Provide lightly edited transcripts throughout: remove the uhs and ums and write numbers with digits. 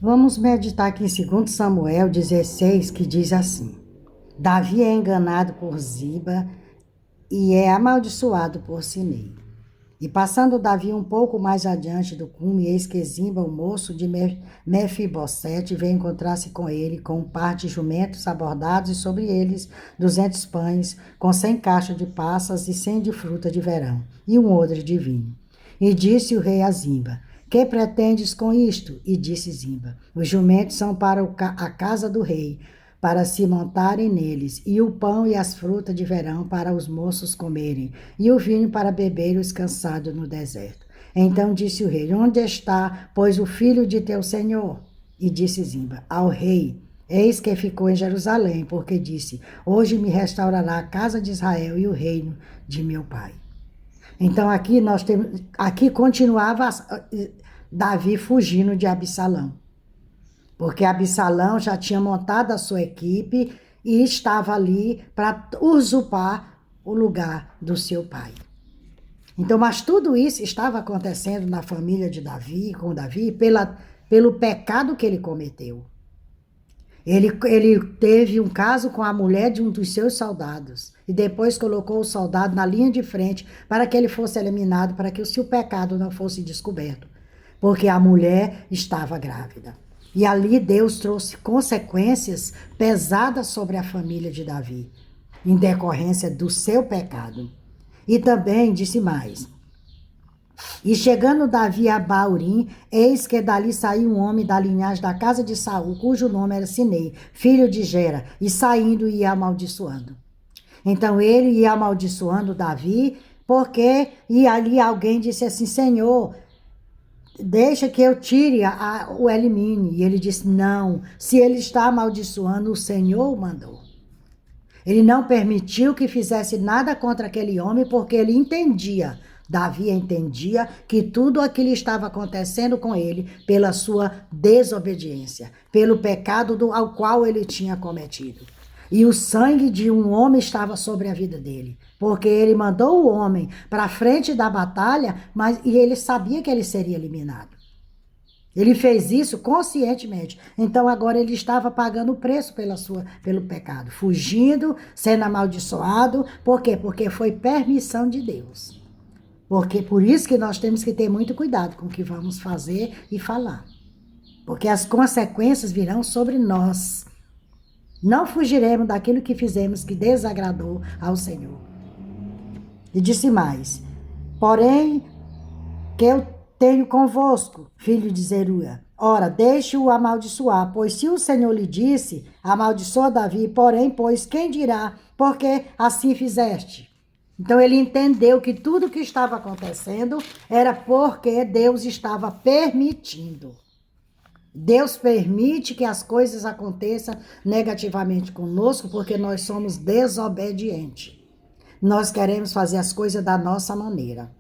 Vamos meditar aqui em 2 Samuel 16, que diz assim: Davi é enganado por Ziba e é amaldiçoado por Sinei. E passando Davi um pouco mais adiante do cume, eis que Ziba, o moço de Mefibosete, veio encontrar-se com ele, com um par de jumentos abordados, e sobre eles 200 pães, com 100 caixas de passas e 100 de fruta de verão, e um odre de vinho. E disse o rei a Ziba: Que pretendes com isto? E disse Ziba: Os jumentos são para a casa do rei, para se montarem neles, e o pão e as frutas de verão para os moços comerem, e o vinho para beber os cansados no deserto. Então disse o rei: Onde está, pois, o filho de teu senhor? E disse Ziba ao rei: Eis que ficou em Jerusalém, porque disse: Hoje me restaurará a casa de Israel e o reino de meu pai. Então aqui continuava Davi fugindo de Absalão, porque Absalão já tinha montado a sua equipe e estava ali para usurpar o lugar do seu pai. Então, mas tudo isso estava acontecendo na família de Davi, com Davi, pelo pecado que ele cometeu. Ele teve um caso com a mulher de um dos seus soldados e depois colocou o soldado na linha de frente para que ele fosse eliminado, para que o seu pecado não fosse descoberto, porque a mulher estava grávida. E ali Deus trouxe consequências pesadas sobre a família de Davi, em decorrência do seu pecado. E também disse mais: E chegando Davi a Baurim, eis que dali saiu um homem da linhagem da casa de Saul, cujo nome era Sinei, filho de Gera, e saindo ia amaldiçoando. Então ele ia amaldiçoando Davi, e ali alguém disse assim: Senhor, deixa que eu tire o elimine. E ele disse: não, se ele está amaldiçoando, o Senhor o mandou. Ele não permitiu que fizesse nada contra aquele homem, porque ele entendia, Davi entendia que tudo aquilo estava acontecendo com ele pela sua desobediência, pelo pecado ao qual ele tinha cometido. E o sangue de um homem estava sobre a vida dele, porque ele mandou o homem para a frente da batalha, e ele sabia que ele seria eliminado. Ele fez isso conscientemente. Então agora ele estava pagando o preço pelo pecado, fugindo, sendo amaldiçoado. Por quê? Porque foi permissão de Deus. Porque por isso que nós temos que ter muito cuidado com o que vamos fazer e falar. Porque as consequências virão sobre nós. Não fugiremos daquilo que fizemos que desagradou ao Senhor. E disse mais: Porém, que eu tenho convosco, filho de Zeruia. Ora, deixe-o amaldiçoar, pois se o Senhor lhe disse, amaldiçoa Davi, porém, pois quem dirá, porque assim fizeste? Então ele entendeu que tudo que estava acontecendo era porque Deus estava permitindo. Deus permite que as coisas aconteçam negativamente conosco porque nós somos desobedientes. Nós queremos fazer as coisas da nossa maneira.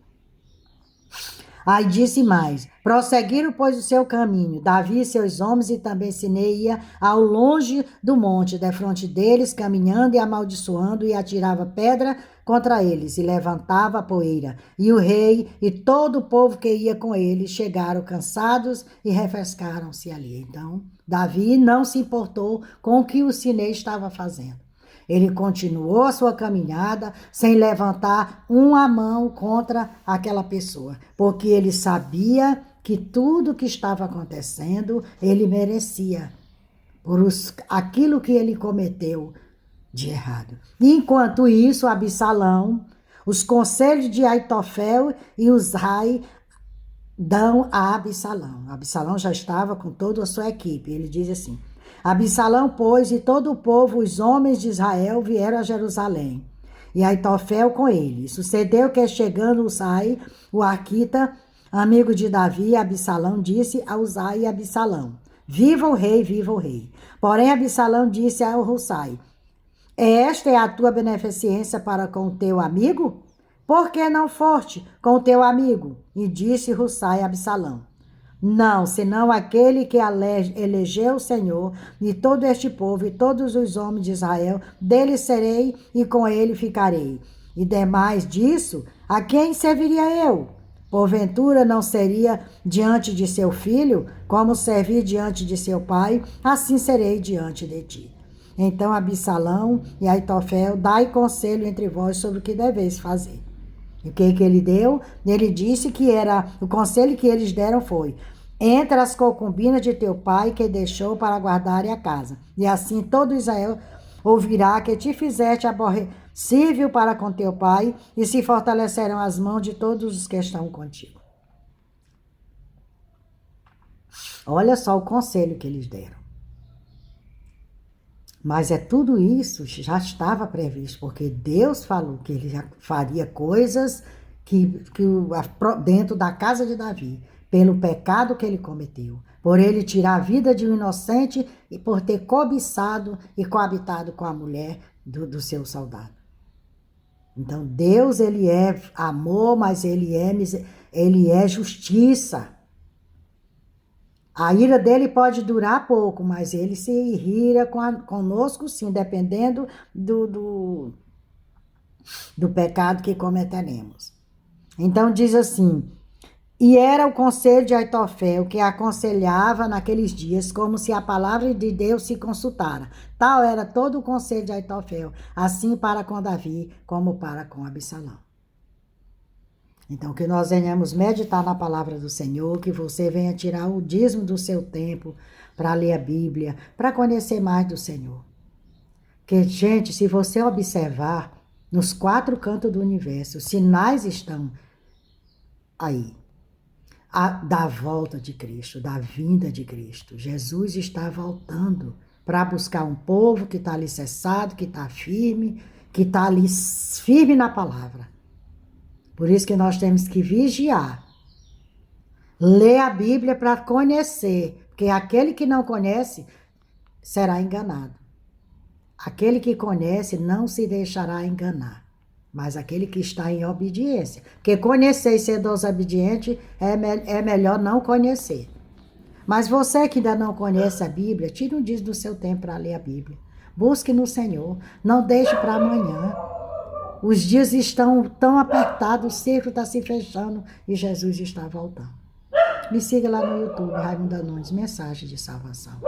Aí disse mais: prosseguiram, pois, o seu caminho, Davi e seus homens, e também Sinei ia ao longe do monte, defronte deles, caminhando e amaldiçoando, e atirava pedra contra eles, e levantava a poeira. E o rei e todo o povo que ia com ele chegaram cansados e refrescaram-se ali. Então, Davi não se importou com o que o Sinei estava fazendo. Ele continuou a sua caminhada sem levantar uma mão contra aquela pessoa, porque ele sabia que tudo que estava acontecendo ele merecia por aquilo que ele cometeu de errado. Enquanto isso, Absalão, os conselhos de Aitofel e Uzai dão a Absalão. Absalão já estava com toda a sua equipe. Ele diz assim: Absalão, pois, e todo o povo, os homens de Israel, vieram a Jerusalém, e Aitofel com ele. Sucedeu que, chegando Uzai, o arquita, amigo de Davi, Absalão disse a Uzai e Absalão: Viva o rei, viva o rei. Porém, Absalão disse a Uzai: Esta é a tua beneficência para com o teu amigo? Por que não foste com o teu amigo? E disse Uzai a Absalão: Não, senão aquele que elegeu o Senhor, e todo este povo, e todos os homens de Israel, dele serei, e com ele ficarei. E demais disso, a quem serviria eu? Porventura não seria diante de seu filho, como servi diante de seu pai, assim serei diante de ti. Então Absalão e Aitofel, dai conselho entre vós sobre o que deveis fazer. E o que ele deu? Ele disse que o conselho que eles deram foi: entre as concubinas de teu pai que deixou para guardarem a casa. E assim todo Israel ouvirá que te fizeste aborrecível para com teu pai, e se fortalecerão as mãos de todos os que estão contigo. Olha só o conselho que eles deram. Mas tudo isso já estava previsto, porque Deus falou que ele já faria coisas dentro da casa de Davi, pelo pecado que ele cometeu, por ele tirar a vida de um inocente e por ter cobiçado e coabitado com a mulher do seu soldado. Então Deus, ele é amor, mas ele é justiça. A ira dele pode durar pouco, mas ele se irrita conosco, sim, dependendo do pecado que cometeremos. Então diz assim: e era o conselho de Aitofel que aconselhava naqueles dias, como se a palavra de Deus se consultara. Tal era todo o conselho de Aitofel, assim para com Davi, como para com Absalão. Então, que nós venhamos meditar na palavra do Senhor, que você venha tirar o dízimo do seu tempo para ler a Bíblia, para conhecer mais do Senhor. Porque, gente, se você observar, nos 4 cantos do universo, sinais estão aí. Da volta de Cristo, da vinda de Cristo. Jesus está voltando para buscar um povo que está alicerçado, que está firme, que está ali firme na palavra. Por isso que nós temos que vigiar. Ler a Bíblia para conhecer, porque aquele que não conhece será enganado. Aquele que conhece não se deixará enganar, mas aquele que está em obediência. Porque conhecer e ser desobediente é melhor não conhecer. Mas você que ainda não conhece a Bíblia, tire um dia do seu tempo para ler a Bíblia. Busque no Senhor, não deixe para amanhã. Os dias estão tão apertados, o cerco está se fechando e Jesus está voltando. Me siga lá no YouTube, Raimunda Nunes, Mensagem de Salvação.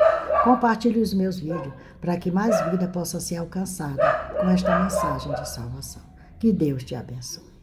Compartilhe os meus vídeos para que mais vida possa ser alcançada com esta mensagem de salvação. Que Deus te abençoe.